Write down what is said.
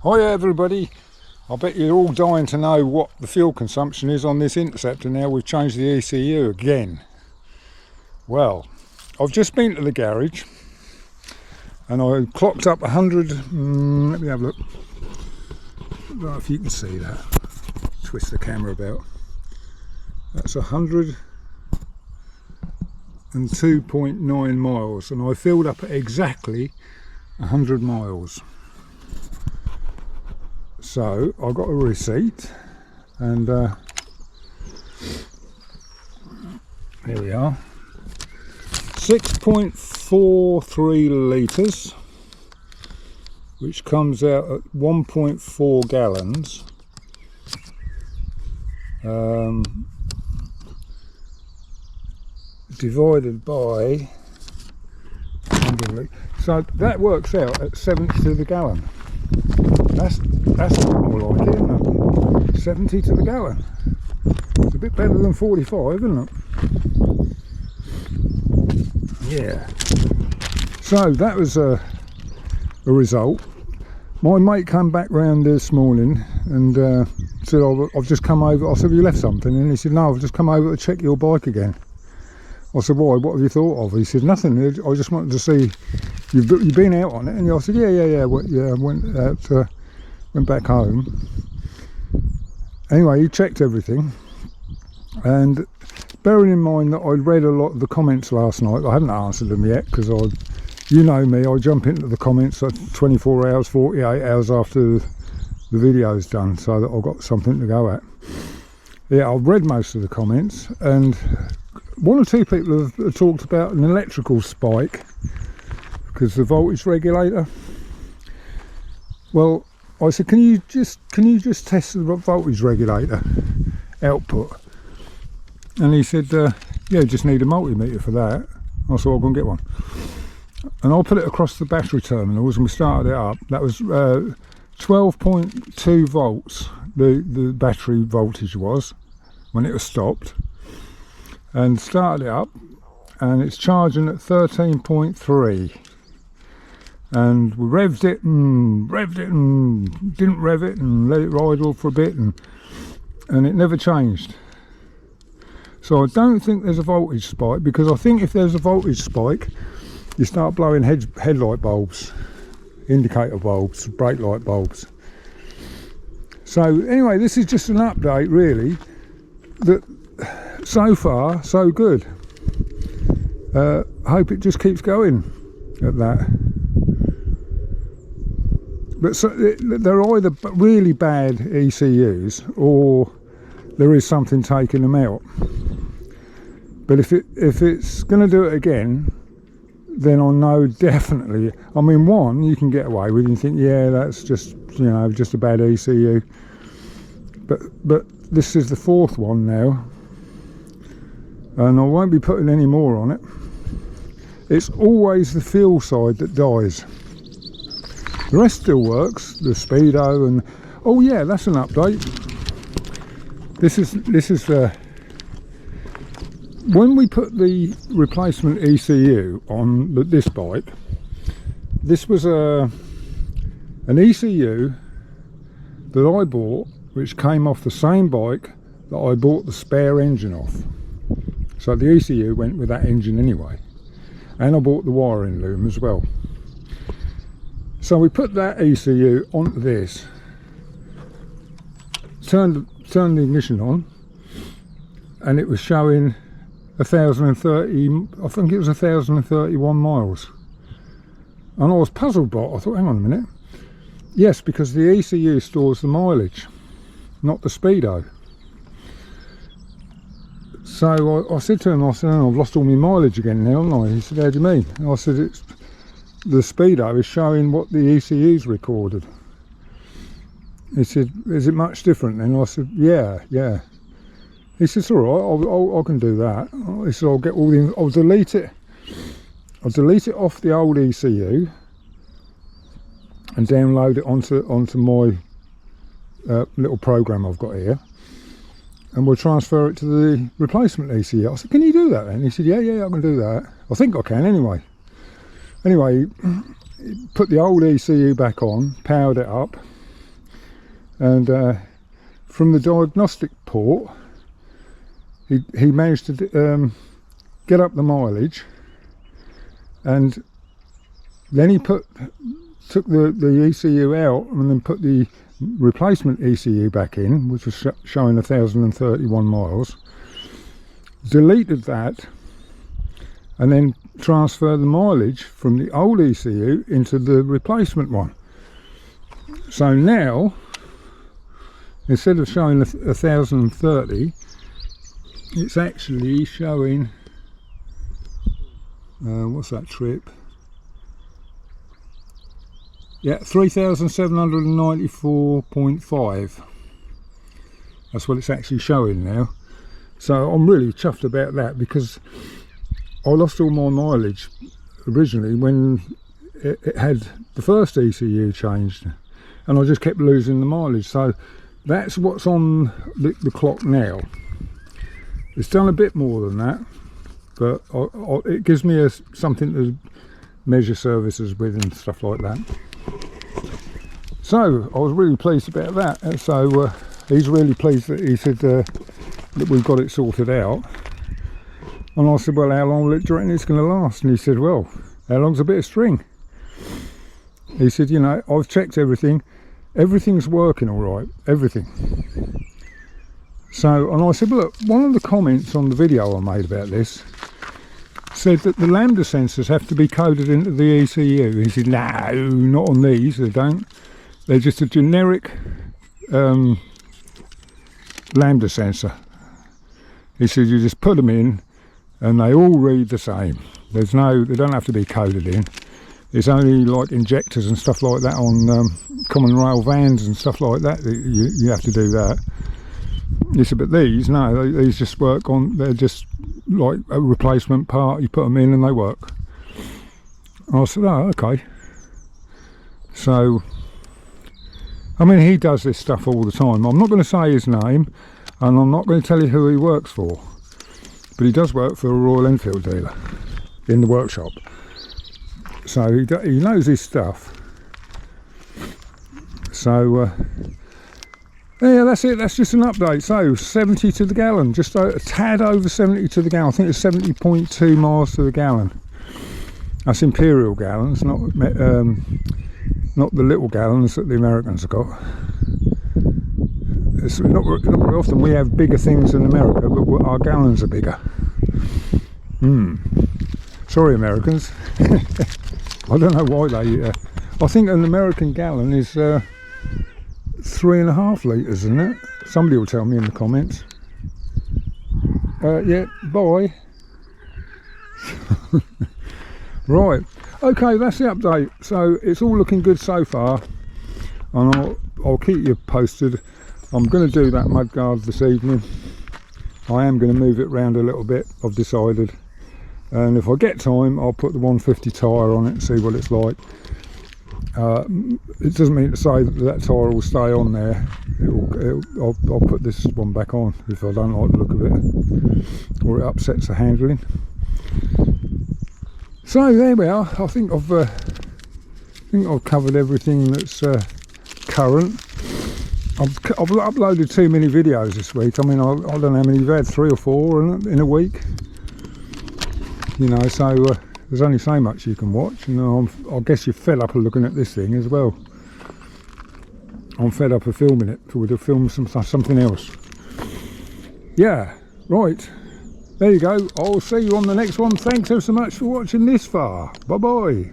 Hi everybody, I bet you're all dying to know what the fuel consumption is on this Interceptor now we've changed the ECU again. Well, I've just been to the garage and I clocked up 100, let me have a look, I don't know if you can see that, twist the camera about, that's 102.9 miles and I filled up at exactly 100 miles. So I got a receipt and here we are, 6.43 litres, which comes out at 1.4 gallons, divided by 100, so that works out at 70 to the gallon. That's a bit more like it, isn't it? 70 to the gallon. It's a bit better than 45, isn't it? Yeah. So that was a result. My mate came back round this morning and said, I've just come over. I said, have you left something? And he said, no, I've just come over to check your bike again. I said, why? What have you thought of? He said, nothing. I just wanted to see, you've been out on it. And I said, yeah. I went out, went back home. Anyway, he checked everything. And bearing in mind that I'd read a lot of the comments last night, I haven't answered them yet because you know me, I jump into the comments at 24 hours, 48 hours after the video's done so that I've got something to go at. Yeah, I've read most of the comments and one or two people have talked about an electrical spike because the voltage regulator. Well, I said, can you just test the voltage regulator output? And he said, yeah, you just need a multimeter for that. I said, I'll go and get one. And I'll put it across the battery terminals and we started it up. That was 12.2 volts, the battery voltage was when it was stopped. And started it up and it's charging at 13.3. And we revved it and didn't rev it and let it idle for a bit and it never changed. So I don't think there's a voltage spike, because I think if there's a voltage spike you start blowing headlight bulbs, indicator bulbs, brake light bulbs. So anyway, this is just an update really, that so far so good. Hope it just keeps going at that. But so, they're either really bad ECUs or there is something taking them out. But if it's going to do it again, then I know definitely. I mean, one you can get away with and think, yeah, that's just, you know, just a bad ECU. But this is the fourth one now, and I won't be putting any more on it. It's always the fuel side that dies. The rest still works, the speedo and oh yeah, that's an update. This is when we put the replacement ECU on this bike. This was an ECU that I bought, which came off the same bike that I bought the spare engine off. So the ECU went with that engine anyway, and I bought the wiring loom as well. So we put that ECU onto this, turned the ignition on, and it was showing 1,030, I think it was 1,031 miles. And I was puzzled by it. I thought, hang on a minute. Yes, because the ECU stores the mileage, not the speedo. So I said to him, I said, oh, I've lost all my mileage again now, haven't I? He said, how do you mean? And I said, the speedo is showing what the ECU's recorded. He said, is it much different? And I said, yeah. He said, it's all right, I can do that. He said, I'll get all the, I'll delete it off the old ECU and download it onto my little program I've got here, and we'll transfer it to the replacement ECU. I said, can you do that then? He said, yeah, I can do that. I think I can anyway. Anyway, put the old ECU back on, powered it up, and from the diagnostic port he managed to get up the mileage, and then he took the ECU out and then put the replacement ECU back in, which was showing 1,031 miles, deleted that, and then transferred the mileage from the old ECU into the replacement one. So now, instead of showing 1,030, it's actually showing what's that trip? Yeah, 3,794.5. That's what it's actually showing now. So I'm really chuffed about that, because I lost all my mileage originally when it had the first ECU changed, and I just kept losing the mileage. So that's what's on the clock now. It's done a bit more than that, but it gives me something to measure services with and stuff like that. So I was really pleased about that, and so he's really pleased that he said that we've got it sorted out. And I said, well, how long do you reckon it's going to last? And he said, well, how long's a bit of string? He said, you know, I've checked everything, everything's working all right, everything. So, and I said, well, look, one of the comments on the video I made about this said that the lambda sensors have to be coded into the ECU. He said, no, not on these, they don't. They're just a generic lambda sensor. He said, you just put them in and they all read the same. They don't have to be coded in. It's only like injectors and stuff like that on common rail vans and stuff like that, you have to do that. He said, but these, no, these just work on, they're just like a replacement part, you put them in and they work. And I said, oh, okay. So, I mean, he does this stuff all the time. I'm not going to say his name, and I'm not going to tell you who he works for, but he does work for a Royal Enfield dealer in the workshop. So he knows his stuff. So yeah, that's it. That's just an update. So 70 to the gallon, just a tad over 70 to the gallon. I think it's 70.2 miles to the gallon. That's imperial gallons, not the little gallons that the Americans have got. It's not very often we have bigger things in America, but our gallons are bigger. Sorry, Americans. I don't know why they. I think an American gallon is 3.5 litres, isn't it? Somebody will tell me in the comments. Yeah, bye. Right. Okay, that's the update. So it's all looking good so far, and I'll keep you posted. I'm going to do that mudguard this evening. I am going to move it round a little bit, I've decided, and if I get time I'll put the 150 tyre on it and see what it's like. It doesn't mean to say that tyre will stay on there. I'll put this one back on if I don't like the look of it, or it upsets the handling. So there we are. I think I've covered everything that's current. I've uploaded too many videos this week. I mean, I don't know how many you've had, 3 or 4 in a week. You know, so there's only so much you can watch, and I guess you're fed up of looking at this thing as well. I'm fed up of filming it, so we'll film something else. Yeah, right. There you go. I'll see you on the next one. Thanks ever so much for watching this far. Bye bye.